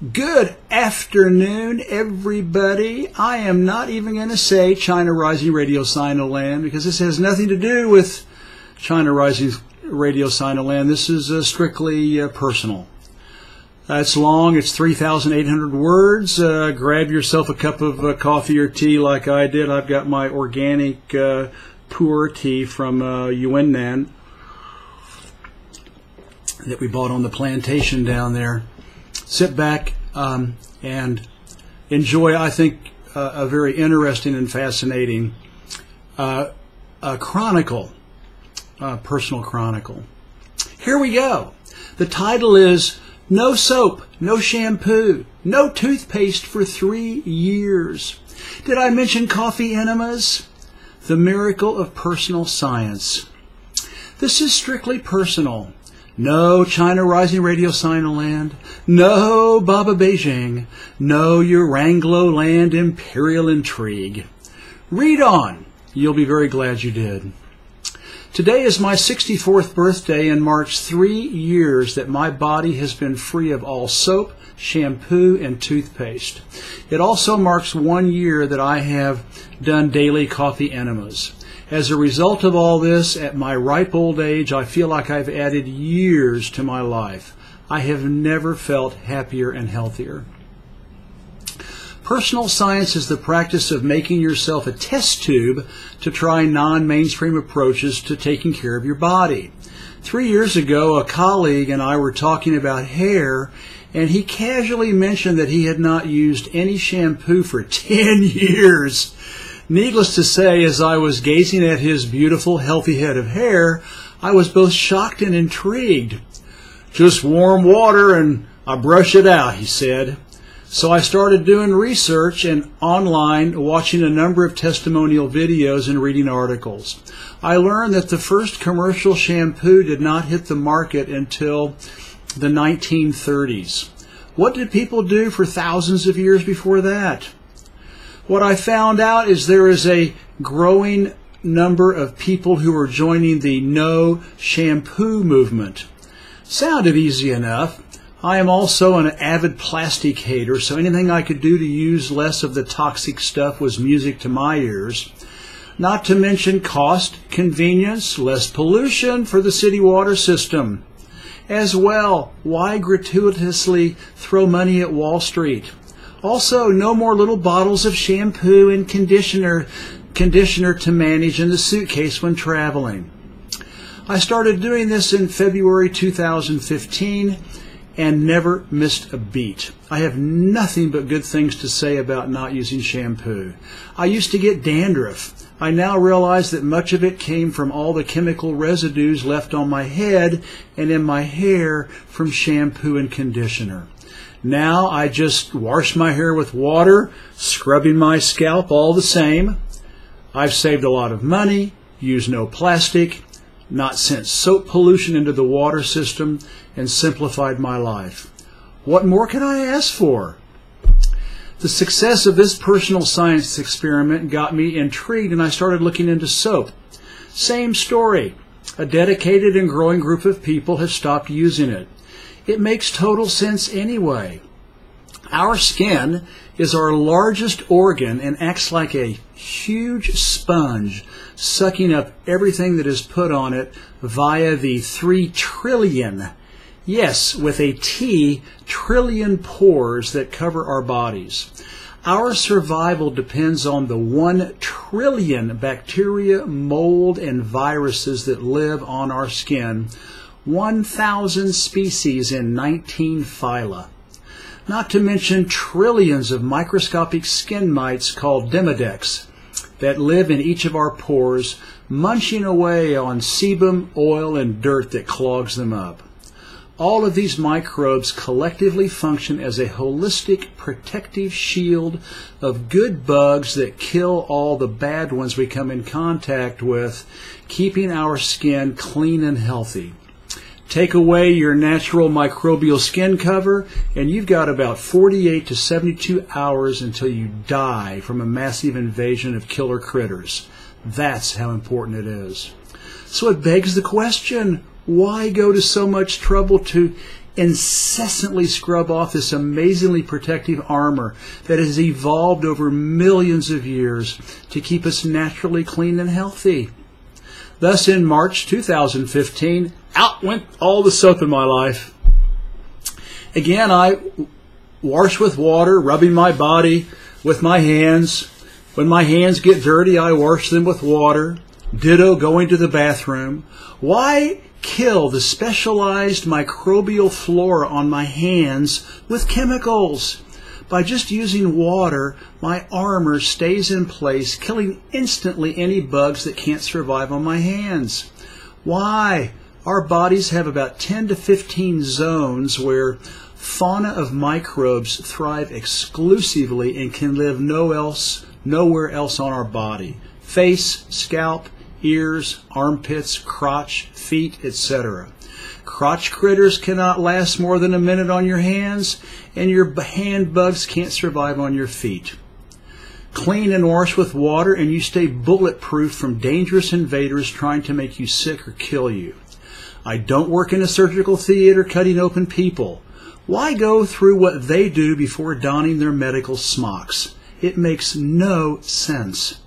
Good afternoon, everybody. I am not even going to say China Rising Radio Sinoland because this has nothing to do with China Rising Radio Sinoland. This is strictly personal. It's long. It's 3,800 words. Grab yourself a cup of coffee or tea like I did. I've got my organic pu'er tea from Yunnan that we bought on the plantation down there. Sit back and enjoy, I think, a very interesting and fascinating chronicle, personal chronicle. Here we go. The title is No Soap, No Shampoo, No Toothpaste for 3 years. Did I mention coffee enemas? The miracle of personal science. This is strictly personal. No China Rising Radio Sinoland, no Baba Beijing, no your Anglo-land imperial intrigue. Read on. You'll be very glad you did. Today is my 64th birthday and marks 3 years that my body has been free of all soap, shampoo, and toothpaste. It also marks 1 year that I have done daily coffee enemas. As a result of all this, at my ripe old age, I feel like I've added years to my life. I have never felt happier and healthier. Personal science is the practice of making yourself a test tube to try non-mainstream approaches to taking care of your body. 3 years ago, a colleague and I were talking about hair, and he casually mentioned that he had not used any shampoo for 10 years. Needless to say, as I was gazing at his beautiful, healthy head of hair, I was both shocked and intrigued. Just warm water and I brush it out, he said. So I started doing research and online, watching a number of testimonial videos and reading articles. I learned that the first commercial shampoo did not hit the market until the 1930s. What did people do for thousands of years before that? What I found out is there is a growing number of people who are joining the no shampoo movement. Sounded easy enough. I am also an avid plastic hater, so anything I could do to use less of the toxic stuff was music to my ears. Not to mention cost, convenience, less pollution for the city water system. As well, why gratuitously throw money at Wall Street? Also, no more little bottles of shampoo and conditioner to manage in the suitcase when traveling. I started doing this in February 2015 and never missed a beat. I have nothing but good things to say about not using shampoo. I used to get dandruff. I now realize that much of it came from all the chemical residues left on my head and in my hair from shampoo and conditioner. Now I just wash my hair with water, scrubbing my scalp all the same. I've saved a lot of money, used no plastic, not sent soap pollution into the water system, and simplified my life. What more can I ask for? The success of this personal science experiment got me intrigued, and I started looking into soap. Same story. A dedicated and growing group of people have stopped using it. It makes total sense anyway. Our skin is our largest organ and acts like a huge sponge, sucking up everything that is put on it via the 3 trillion, yes, with a T, trillion pores that cover our bodies. Our survival depends on the 1 trillion bacteria, mold, and viruses that live on our skin. 1,000 species in 19 phyla. Not to mention trillions of microscopic skin mites called Demodex that live in each of our pores, munching away on sebum, oil, and dirt that clogs them up. All of these microbes collectively function as a holistic protective shield of good bugs that kill all the bad ones we come in contact with, keeping our skin clean and healthy. Take away your natural microbial skin cover, and you've got about 48 to 72 hours until you die from a massive invasion of killer critters. That's how important it is. So it begs the question, why go to so much trouble to incessantly scrub off this amazingly protective armor that has evolved over millions of years to keep us naturally clean and healthy. Thus, in March 2015, out went all the soap in my life. Again, I wash with water, rubbing my body with my hands. When my hands get dirty, I wash them with water. Ditto going to the bathroom. Why kill the specialized microbial flora on my hands with chemicals? By just using water, my armor stays in place, killing instantly any bugs that can't survive on my hands. Why? Our bodies have about 10 to 15 zones where fauna of microbes thrive exclusively and can live nowhere else on our body. Face, scalp, ears, armpits, crotch, feet, etc. Crotch critters cannot last more than a minute on your hands, and your hand bugs can't survive on your feet. Clean and wash with water, and you stay bulletproof from dangerous invaders trying to make you sick or kill you. I don't work in a surgical theater cutting open people. Why go through what they do before donning their medical smocks? It makes no sense.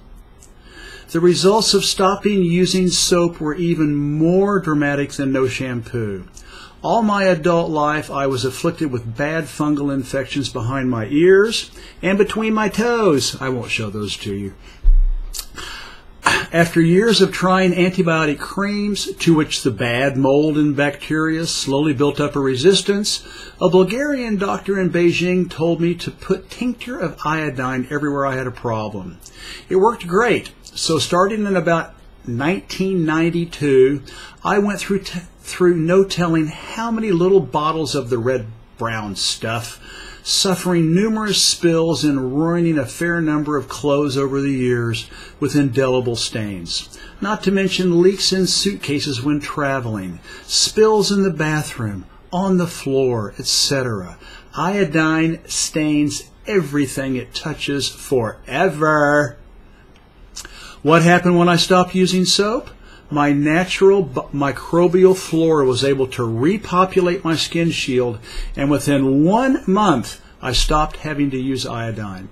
The results of stopping using soap were even more dramatic than no shampoo. All my adult life, I was afflicted with bad fungal infections behind my ears and between my toes. I won't show those to you. After years of trying antibiotic creams, to which the bad mold and bacteria slowly built up a resistance, a Bulgarian doctor in Beijing told me to put tincture of iodine everywhere I had a problem. It worked great. So starting in about 1992, I went through no telling how many little bottles of the red-brown stuff, suffering numerous spills and ruining a fair number of clothes over the years with indelible stains. Not to mention leaks in suitcases when traveling, spills in the bathroom, on the floor, etc. Iodine stains everything it touches forever. What happened when I stopped using soap? My natural microbial flora was able to repopulate my skin shield, and within 1 month, I stopped having to use iodine.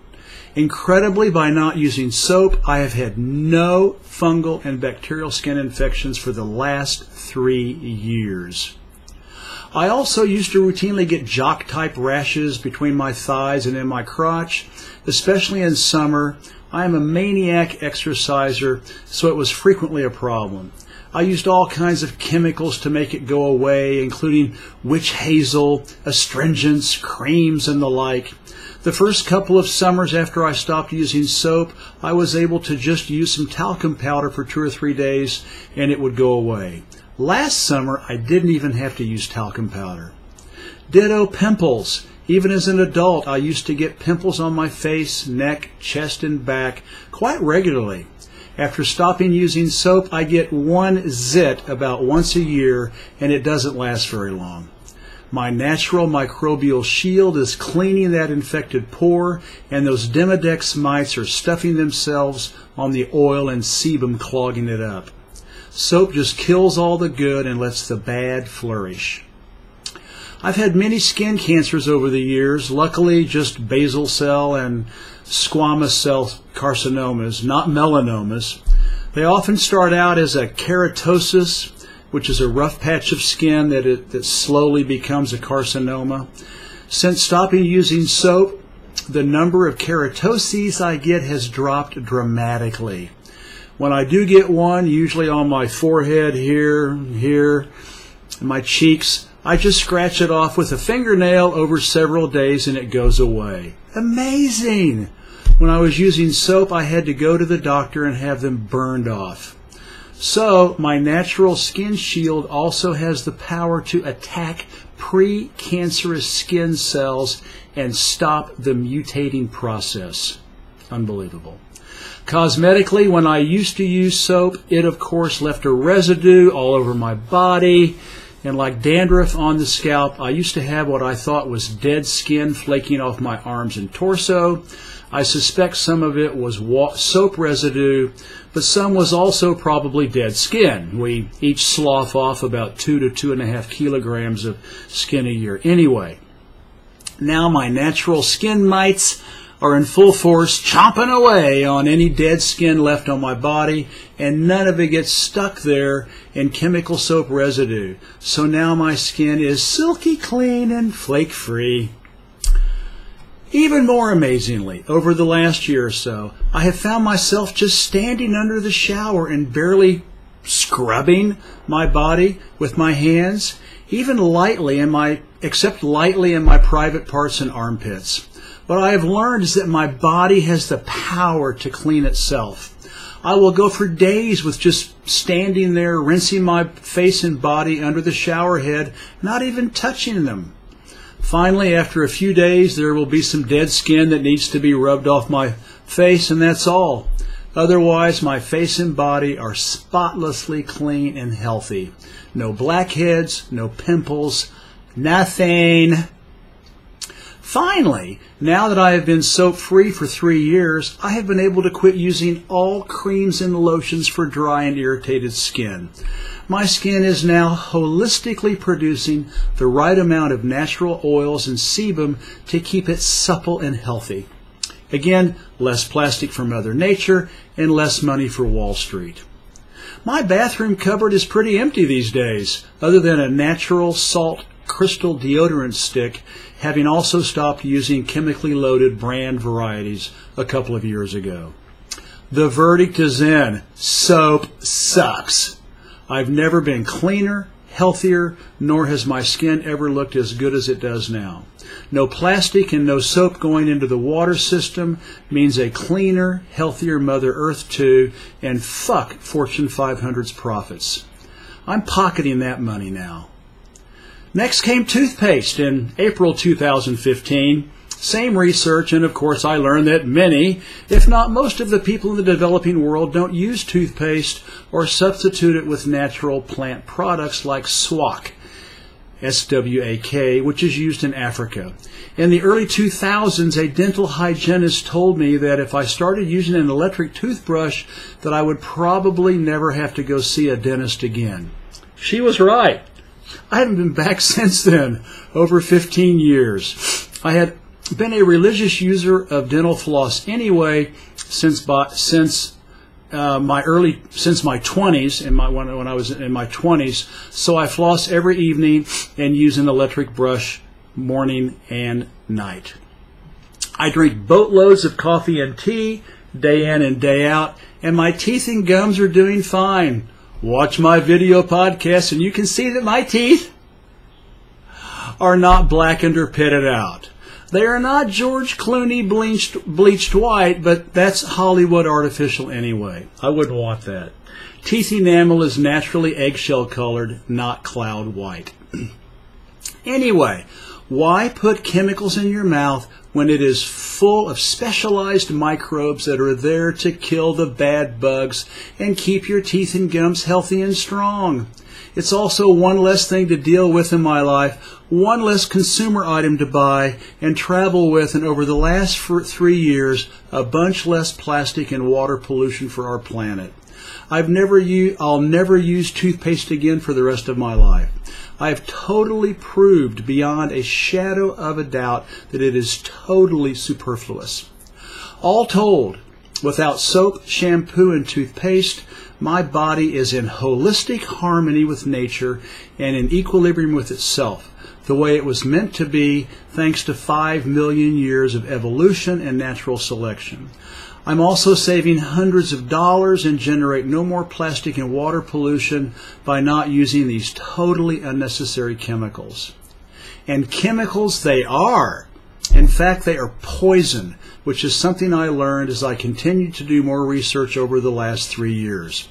Incredibly, by not using soap, I have had no fungal and bacterial skin infections for the last 3 years. I also used to routinely get jock-type rashes between my thighs and in my crotch, especially in summer. I am a maniac exerciser, so it was frequently a problem. I used all kinds of chemicals to make it go away, including witch hazel, astringents, creams, and the like. The first couple of summers after I stopped using soap, I was able to just use some talcum powder for 2 or 3 days, and it would go away. Last summer, I didn't even have to use talcum powder. Ditto pimples. Even as an adult, I used to get pimples on my face, neck, chest, and back quite regularly. After stopping using soap, I get 1 zit about once a year, and it doesn't last very long. My natural microbial shield is cleaning that infected pore, and those Demodex mites are stuffing themselves on the oil and sebum, clogging it up. Soap just kills all the good and lets the bad flourish. I've had many skin cancers over the years, luckily just basal cell and squamous cell carcinomas, not melanomas. They often start out as a keratosis, which is a rough patch of skin that slowly becomes a carcinoma. Since stopping using soap, the number of keratoses I get has dropped dramatically. When I do get one, usually on my forehead here, my cheeks, I just scratch it off with a fingernail over several days and it goes away. Amazing! When I was using soap, I had to go to the doctor and have them burned off. So, my natural skin shield also has the power to attack pre-cancerous skin cells and stop the mutating process. Unbelievable. Cosmetically, when I used to use soap, it of course left a residue all over my body, and like dandruff on the scalp, I used to have what I thought was dead skin flaking off my arms and torso. I suspect some of it was soap residue, but some was also probably dead skin. We each slough off about 2 to 2.5 kilograms of skin a year anyway. Now my natural skin mites are in full force, chomping away on any dead skin left on my body, and none of it gets stuck there in chemical soap residue. So now my skin is silky clean and flake-free. Even more amazingly, over the last year or so, I have found myself just standing under the shower and barely scrubbing my body with my hands, even lightly except lightly in my private parts and armpits. What I have learned is that my body has the power to clean itself. I will go for days with just standing there, rinsing my face and body under the shower head, not even touching them. Finally, after a few days, there will be some dead skin that needs to be rubbed off my face, and that's all. Otherwise, my face and body are spotlessly clean and healthy. No blackheads, no pimples, nothing. Finally, now that I have been soap-free for 3 years, I have been able to quit using all creams and lotions for dry and irritated skin. My skin is now holistically producing the right amount of natural oils and sebum to keep it supple and healthy. Again, less plastic from Mother Nature and less money for Wall Street. My bathroom cupboard is pretty empty these days, other than a natural salt crystal deodorant stick, having also stopped using chemically loaded brand varieties a couple of years ago. The verdict is in. Soap sucks. I've never been cleaner, healthier, nor has my skin ever looked as good as it does now. No plastic and no soap going into the water system means a cleaner, healthier Mother Earth too, and fuck Fortune 500's profits. I'm pocketing that money now. Next came toothpaste in April 2015. Same research, and of course I learned that many, if not most of the people in the developing world don't use toothpaste or substitute it with natural plant products like swak, S-W-A-K, which is used in Africa. In the early 2000s, a dental hygienist told me that if I started using an electric toothbrush, that I would probably never have to go see a dentist again. She was right. I haven't been back since then, over 15 years. I had been a religious user of dental floss anyway since my 20s, when I was in my 20s. So I floss every evening and use an electric brush morning and night. I drink boatloads of coffee and tea day in and day out, and my teeth and gums are doing fine. Watch my video podcast and you can see that my teeth are not blackened or pitted out. They are not George Clooney bleached white, but that's Hollywood artificial anyway. I wouldn't want that. Teeth enamel is naturally eggshell colored, not cloud white. Anyway, why put chemicals in your mouth when it is full of specialized microbes that are there to kill the bad bugs and keep your teeth and gums healthy and strong? It's also one less thing to deal with in my life, one less consumer item to buy and travel with, and over the last 3 years, a bunch less plastic and water pollution for our planet. I'll never use toothpaste again for the rest of my life. I've totally proved beyond a shadow of a doubt that it is totally superfluous. All told, without soap, shampoo, and toothpaste, my body is in holistic harmony with nature and in equilibrium with itself, the way it was meant to be, thanks to 5 million years of evolution and natural selection. I'm also saving hundreds of dollars and generate no more plastic and water pollution by not using these totally unnecessary chemicals. And chemicals they are. In fact, they are poison, which is something I learned as I continued to do more research over the last 3 years.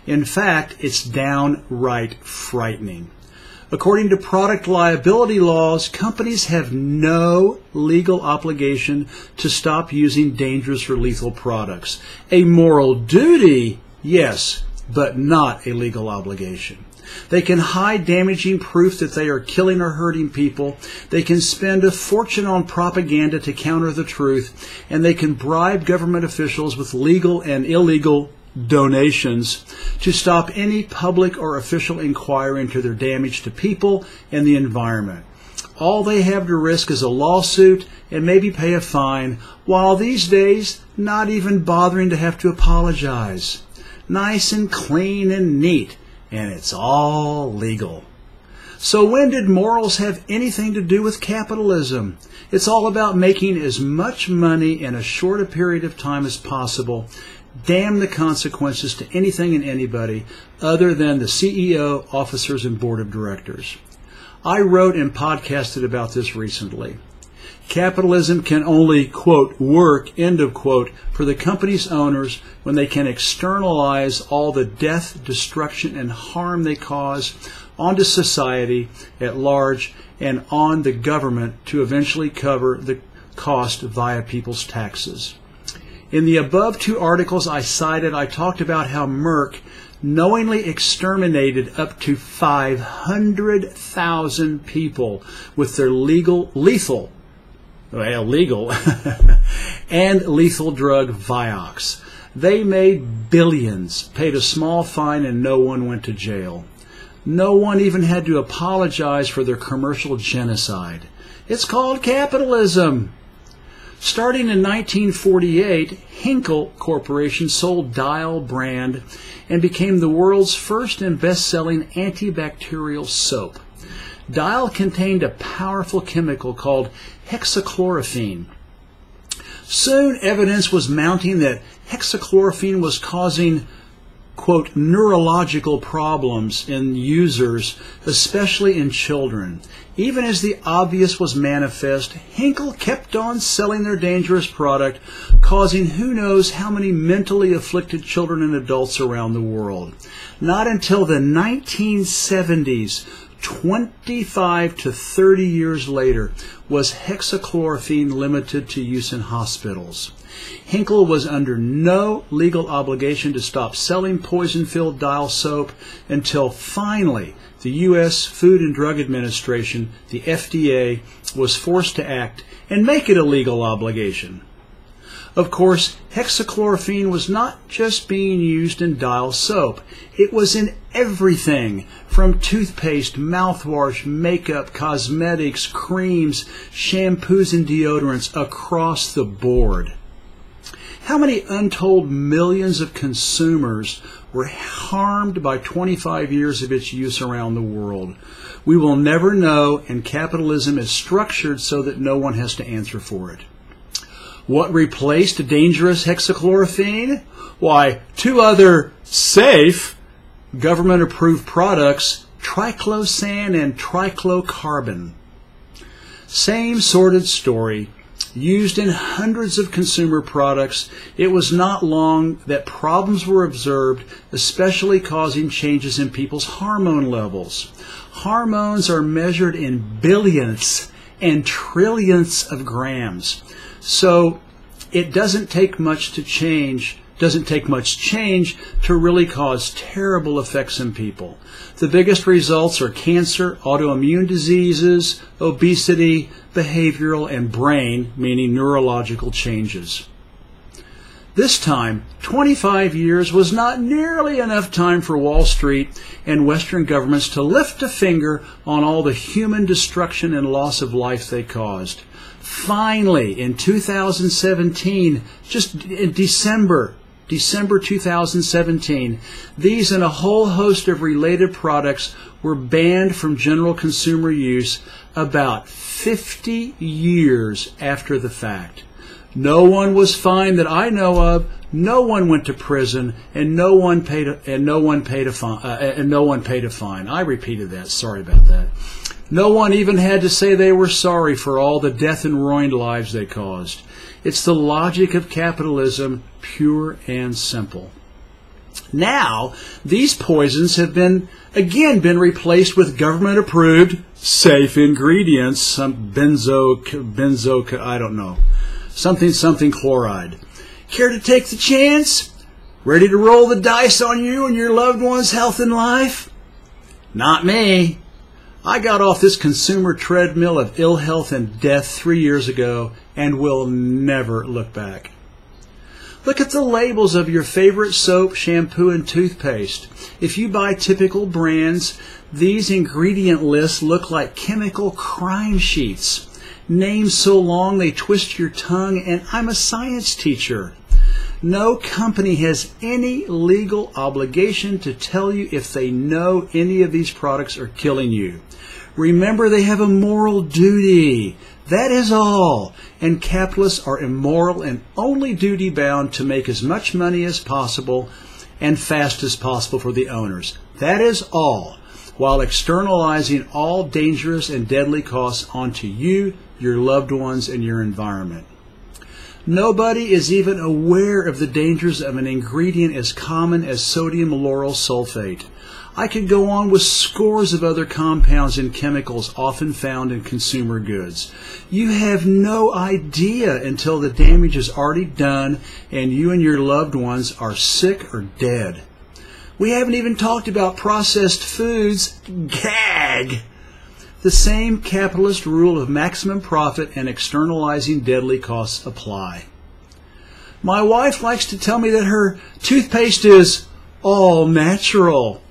In fact, it's downright frightening. According to product liability laws, companies have no legal obligation to stop using dangerous or lethal products. A moral duty, yes, but not a legal obligation. They can hide damaging proof that they are killing or hurting people. They can spend a fortune on propaganda to counter the truth. And they can bribe government officials with legal and illegal donations to stop any public or official inquiry into their damage to people and the environment. All they have to risk is a lawsuit and maybe pay a fine, while these days not even bothering to have to apologize. Nice and clean and neat, and it's all legal. So when did morals have anything to do with capitalism? It's all about making as much money in as short a period of time as possible. Damn the consequences to anything and anybody other than the CEO, officers, and board of directors. I wrote and podcasted about this recently. Capitalism can only, quote, work, end of quote, for the company's owners when they can externalize all the death, destruction, and harm they cause onto society at large and on the government to eventually cover the cost via people's taxes. In the above two articles I cited, I talked about how Merck knowingly exterminated up to 500,000 people with their lethal and lethal drug Vioxx. They made billions, paid a small fine, and no one went to jail. No one even had to apologize for their commercial genocide. It's called capitalism. Starting in 1948, Henkel Corporation sold Dial brand and became the world's first and best-selling antibacterial soap. Dial contained a powerful chemical called hexachlorophene. Soon evidence was mounting that hexachlorophene was causing, quote, neurological problems in users, especially in children. Even as the obvious was manifest, Henkel kept on selling their dangerous product, causing who knows how many mentally afflicted children and adults around the world. Not until the 1970s, 25 to 30 years later, was hexachlorophene limited to use in hospitals. Henkel was under no legal obligation to stop selling poison-filled Dial soap until finally the U.S. Food and Drug Administration, the FDA, was forced to act and make it a legal obligation. Of course, hexachlorophene was not just being used in Dial soap. It was in everything from toothpaste, mouthwash, makeup, cosmetics, creams, shampoos, and deodorants across the board. How many untold millions of consumers were harmed by 25 years of its use around the world? We will never know, and capitalism is structured so that no one has to answer for it. What replaced dangerous hexachlorophene? Why, two other safe government-approved products, triclosan and triclocarbon. Same sordid story. Used in hundreds of consumer products, it was not long that problems were observed, especially causing changes in people's hormone levels. Hormones are measured in billions and trillions of grams. So it doesn't take much change to really cause terrible effects in people. The biggest results are cancer, autoimmune diseases, obesity, behavioral, and brain, meaning neurological changes. This time, 25 years was not nearly enough time for Wall Street and Western governments to lift a finger on all the human destruction and loss of life they caused. Finally, in 2017, just in December 2017, these and a whole host of related products were banned from general consumer use about 50 years after the fact. No one was fined that I know of. No one went to prison, and no one paid a fine. I repeated that. Sorry about that. No one even had to say they were sorry for all the death and ruined lives they caused. It's the logic of capitalism, pure and simple. Now, these poisons have been replaced with government-approved, safe ingredients, some something chloride. Care to take the chance? Ready to roll the dice on you and your loved one's health and life? Not me. I got off this consumer treadmill of ill health and death 3 years ago and will never look back. Look at the labels of your favorite soap, shampoo, and toothpaste. If you buy typical brands, these ingredient lists look like chemical crime sheets. Names so long they twist your tongue, and I'm a science teacher. No company has any legal obligation to tell you if they know any of these products are killing you. Remember, they have a moral duty. That is all. And capitalists are immoral and only duty-bound to make as much money as possible and fast as possible for the owners. That is all, while externalizing all dangerous and deadly costs onto you, your loved ones, and your environment. Nobody is even aware of the dangers of an ingredient as common as sodium lauryl sulfate. I could go on with scores of other compounds and chemicals often found in consumer goods. You have no idea until the damage is already done and you and your loved ones are sick or dead. We haven't even talked about processed foods. Gag! The same capitalist rule of maximum profit and externalizing deadly costs apply. My wife likes to tell me that her toothpaste is all natural.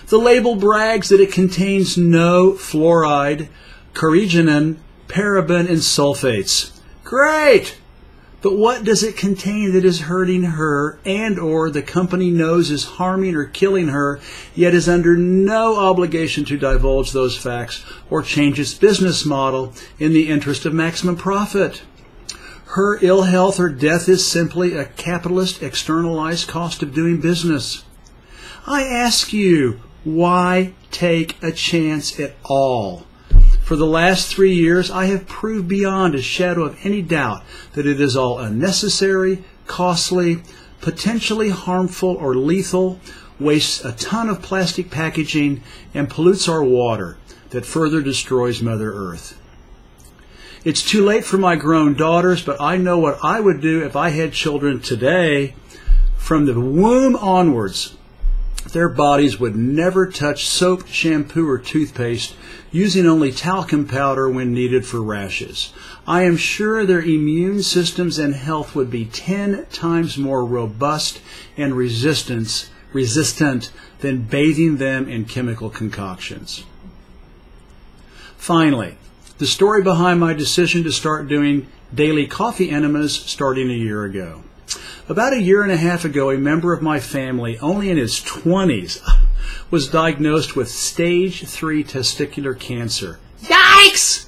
The label brags that it contains no fluoride, carrageenan, paraben, and sulfates. Great! But what does it contain that is hurting her and or the company knows is harming or killing her, yet is under no obligation to divulge those facts or change its business model in the interest of maximum profit? Her ill health or death is simply a capitalist externalized cost of doing business. I ask you, why take a chance at all? For the last 3 years, I have proved beyond a shadow of any doubt that it is all unnecessary, costly, potentially harmful or lethal, wastes a ton of plastic packaging, and pollutes our water that further destroys Mother Earth. It's too late for my grown daughters, but I know what I would do if I had children today. From the womb onwards, their bodies would never touch soap, shampoo, or toothpaste, using only talcum powder when needed for rashes. I am sure their immune systems and health would be 10 times more robust and resistant than bathing them in chemical concoctions. Finally, the story behind my decision to start doing daily coffee enemas starting a year ago. About a year and a half ago, a member of my family, only in his 20s, was diagnosed with stage 3 testicular cancer. Yikes!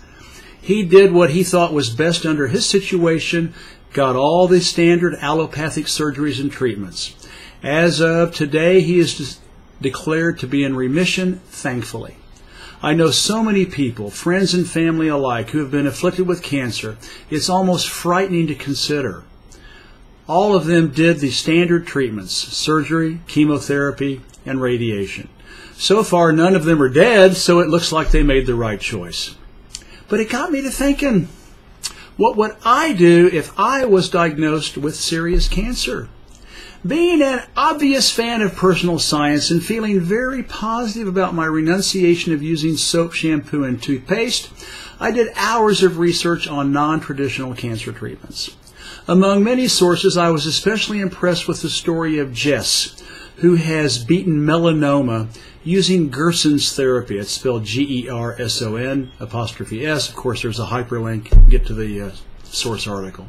He did what he thought was best under his situation, got all the standard allopathic surgeries and treatments. As of today, he is declared to be in remission, thankfully. I know so many people, friends and family alike, who have been afflicted with cancer, it's almost frightening to consider. All of them did the standard treatments, surgery, chemotherapy, and radiation. So far, none of them are dead, so it looks like they made the right choice. But it got me to thinking, what would I do if I was diagnosed with serious cancer? Being an obvious fan of personal science and feeling very positive about my renunciation of using soap, shampoo, and toothpaste, I did hours of research on non-traditional cancer treatments. Among many sources, I was especially impressed with the story of Jess, who has beaten melanoma using Gerson's therapy. It's spelled Gerson''. Of course, there's a hyperlink. Get to the source article.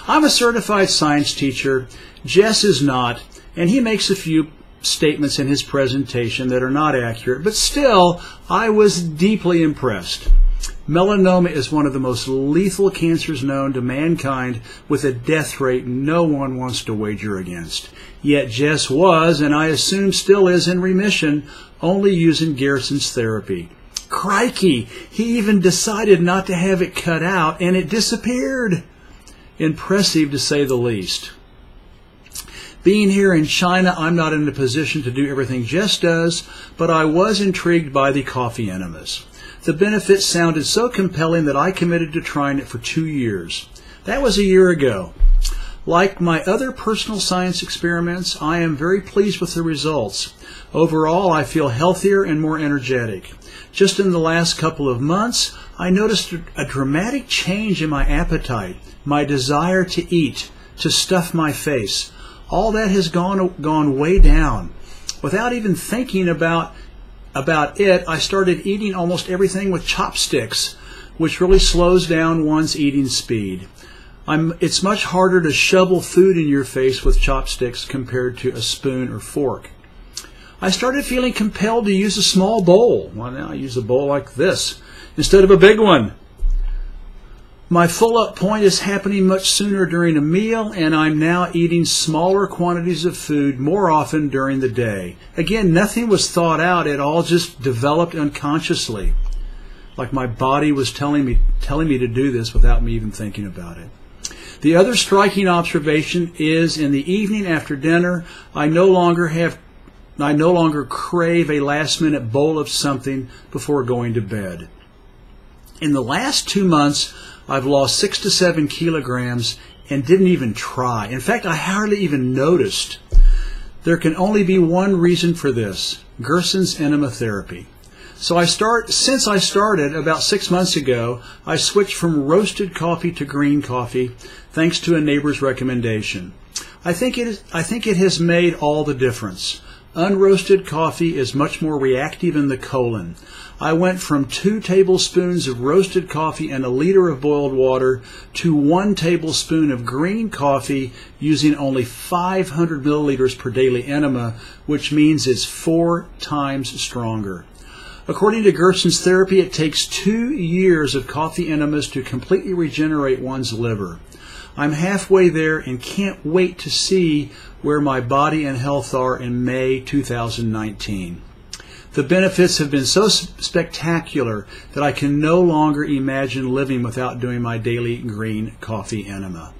I'm a certified science teacher. Jess is not, and he makes a few statements in his presentation that are not accurate, but still, I was deeply impressed. Melanoma is one of the most lethal cancers known to mankind, with a death rate no one wants to wager against. Yet Jess was, and I assume still is, in remission, only using Gerson's therapy. Crikey, he even decided not to have it cut out, and it disappeared. Impressive, to say the least. Being here in China, I'm not in a position to do everything Jess does, but I was intrigued by the coffee enemas. The benefits sounded so compelling that I committed to trying it for 2 years. That was a year ago. Like my other personal science experiments, I am very pleased with the results. Overall, I feel healthier and more energetic. Just in the last couple of months, I noticed a dramatic change in my appetite, my desire to eat, to stuff my face. All that has gone way down. Without even thinking about it, I started eating almost everything with chopsticks, which really slows down one's eating speed. It's much harder to shovel food in your face with chopsticks compared to a spoon or fork. I started feeling compelled to use a small bowl. Well, now I use a bowl like this instead of a big one. My full-up point is happening much sooner during a meal, and I'm now eating smaller quantities of food more often during the day. Again, nothing was thought out. It all just developed unconsciously, like my body was telling me to do this without me even thinking about it. The other striking observation is in the evening after dinner, I no longer crave a last-minute bowl of something before going to bed. In the last 2 months, I've lost 6 to 7 kilograms and didn't even try. In fact, I hardly even noticed. There can only be one reason for this: Gerson's enema therapy. Since I started about 6 months ago, I switched from roasted coffee to green coffee, thanks to a neighbor's recommendation. I think it has made all the difference. Unroasted coffee is much more reactive in the colon. I went from 2 tablespoons of roasted coffee and a liter of boiled water to 1 tablespoon of green coffee using only 500 milliliters per daily enema, which means it's 4 times stronger. According to Gerson's therapy, it takes 2 years of coffee enemas to completely regenerate one's liver. I'm halfway there and can't wait to see where my body and health are in May 2019. The benefits have been so spectacular that I can no longer imagine living without doing my daily green coffee enema.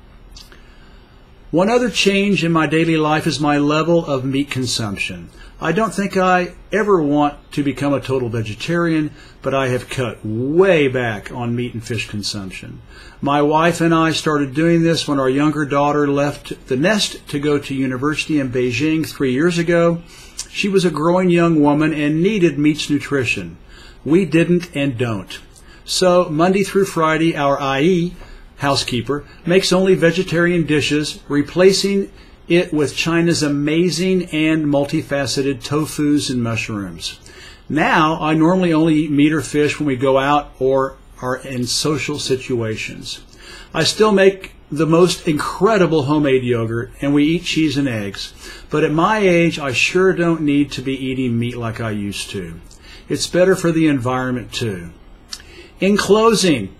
One other change in my daily life is my level of meat consumption. I don't think I ever want to become a total vegetarian, but I have cut way back on meat and fish consumption. My wife and I started doing this when our younger daughter left the nest to go to university in Beijing 3 years ago. She was a growing young woman and needed meat's nutrition. We didn't and don't. So Monday through Friday, our IE, housekeeper, makes only vegetarian dishes, replacing it with China's amazing and multifaceted tofus and mushrooms. Now, I normally only eat meat or fish when we go out or are in social situations. I still make the most incredible homemade yogurt, and we eat cheese and eggs. But at my age, I sure don't need to be eating meat like I used to. It's better for the environment, too. In closing,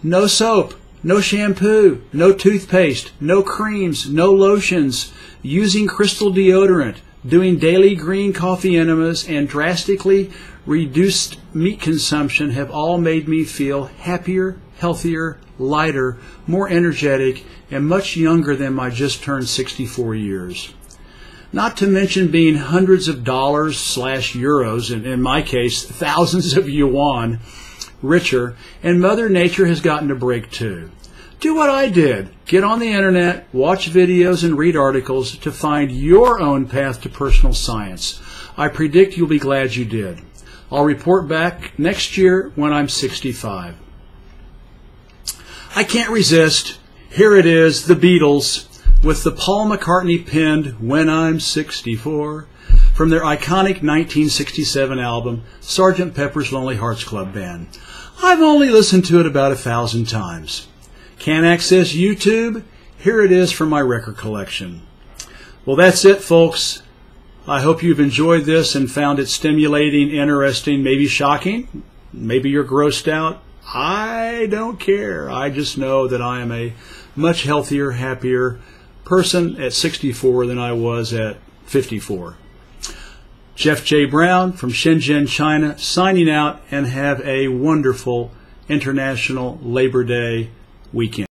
no soap, no shampoo, no toothpaste, no creams, no lotions, using crystal deodorant, doing daily green coffee enemas, and drastically reduced meat consumption have all made me feel happier, healthier, lighter, more energetic, and much younger than my just turned 64 years. Not to mention being hundreds of dollars / euros, and in my case, thousands of yuan, richer, and Mother Nature has gotten a break too. Do what I did. Get on the internet, watch videos, and read articles to find your own path to personal science. I predict you'll be glad you did. I'll report back next year when I'm 65. I can't resist. Here it is, the Beatles, with the Paul McCartney penned When I'm 64 from their iconic 1967 album, Sgt. Pepper's Lonely Hearts Club Band. I've only listened to it about 1,000 times. Can't access YouTube? Here it is from my record collection. Well, that's it, folks. I hope you've enjoyed this and found it stimulating, interesting, maybe shocking. Maybe you're grossed out. I don't care. I just know that I am a much healthier, happier person at 64 than I was at 54. Jeff J. Brown from Shenzhen, China, signing out, and have a wonderful International Labor Day weekend.